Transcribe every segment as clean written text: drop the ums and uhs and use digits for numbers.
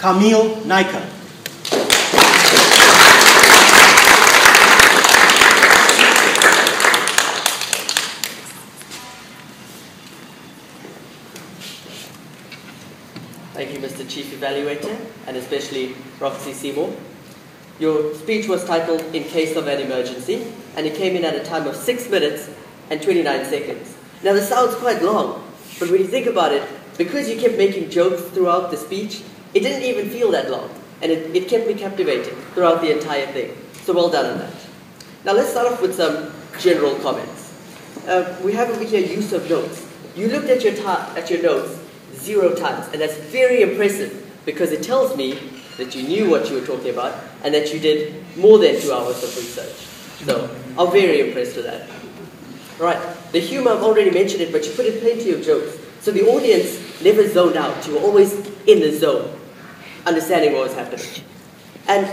Kaamil-Inaam. Thank you, Mr. Chief Evaluator, and especially Roxy Seymour. Your speech was titled "In Case of an Emergency," and it came in at a time of 6 minutes and 29 seconds. Now, this sounds quite long, but when you think about it, because you kept making jokes throughout the speech, it didn't even feel that long, and it kept me captivating throughout the entire thing. So well done on that. Now, let's start off with some general comments. We have over here use of notes. You looked at your notes 0 times, and that's very impressive because it tells me that you knew what you were talking about and that you did more than 2 hours of research. So I'm very impressed with that. Right, the humor, I've already mentioned it, but you put in plenty of jokes. So the audience never zoned out. You were always in the zone, understanding what was happening. And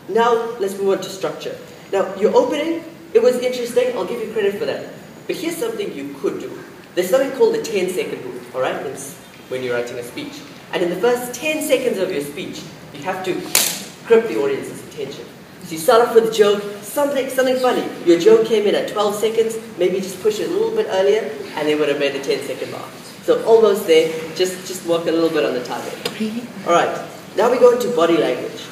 now let's move on to structure. Now, your opening, it was interesting. I'll give you credit for that. But here's something you could do. There's something called the 10-second rule, all right? It's when you're writing a speech. And in the first 10 seconds of your speech, you have to grip the audience's attention. So you start off with a joke, something funny. Your joke came in at 12 seconds, maybe just push it a little bit earlier, and they would have made the 10-second mark. So almost there, just work a little bit on the timing. All right, now we go into body language.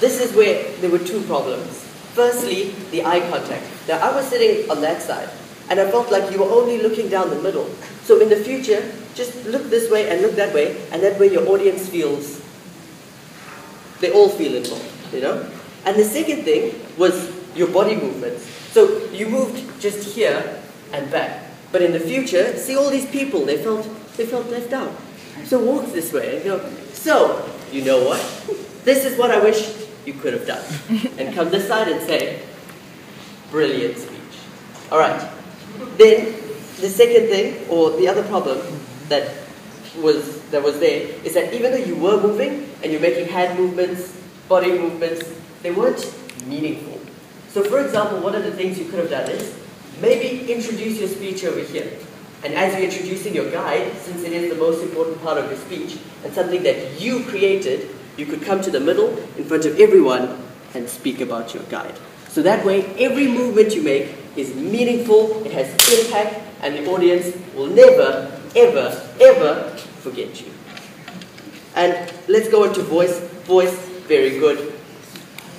This is where there were 2 problems. Firstly, the eye contact. Now, I was sitting on that side, and I felt like you were only looking down the middle. So in the future, just look this way and look that way, and that way your audience feels, they all feel involved, you know? And the second thing was your body movements. So you moved just here and back. But in the future, see all these people, they felt left out. So walk this way and go, so, you know what? This is what I wish you could have done. And come this side and say, brilliant speech. All right. Then the second thing, or the other problem that was there, is that even though you were moving and you're making hand movements, body movements, they weren't meaningful. So for example, one of the things you could have done is maybe introduce your speech over here. And as you're introducing your guide, since it is the most important part of your speech, and something that you created, you could come to the middle in front of everyone and speak about your guide. So that way, every movement you make is meaningful, it has impact, and the audience will never, ever, ever forget you. And let's go into voice. Voice, very good.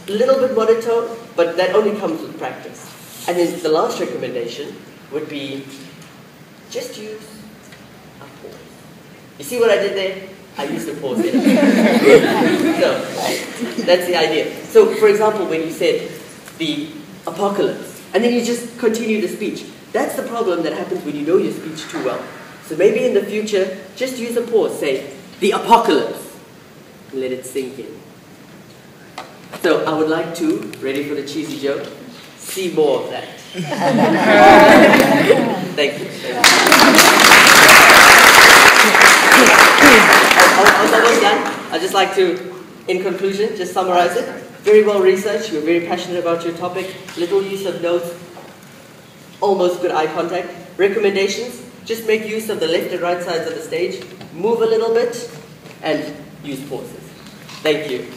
A little bit monotone, but that only comes with practice. And then the last recommendation would be just use a pause. You see what I did there? I used a pause there. So, that's the idea. So, for example, when you said the apocalypse, and then you just continue the speech, that's the problem that happens when you know your speech too well. So maybe in the future, just use a pause. Say, the apocalypse. Let it sink in. So I would like to, ready for the cheesy joke, see more of that. Thank you. I'm almost done. I'd just like to, in conclusion, just summarize it. Very well researched. You're very passionate about your topic. Little use of notes. Almost good eye contact. Recommendations. Just make use of the left and right sides of the stage. Move a little bit and use pauses. Thank you.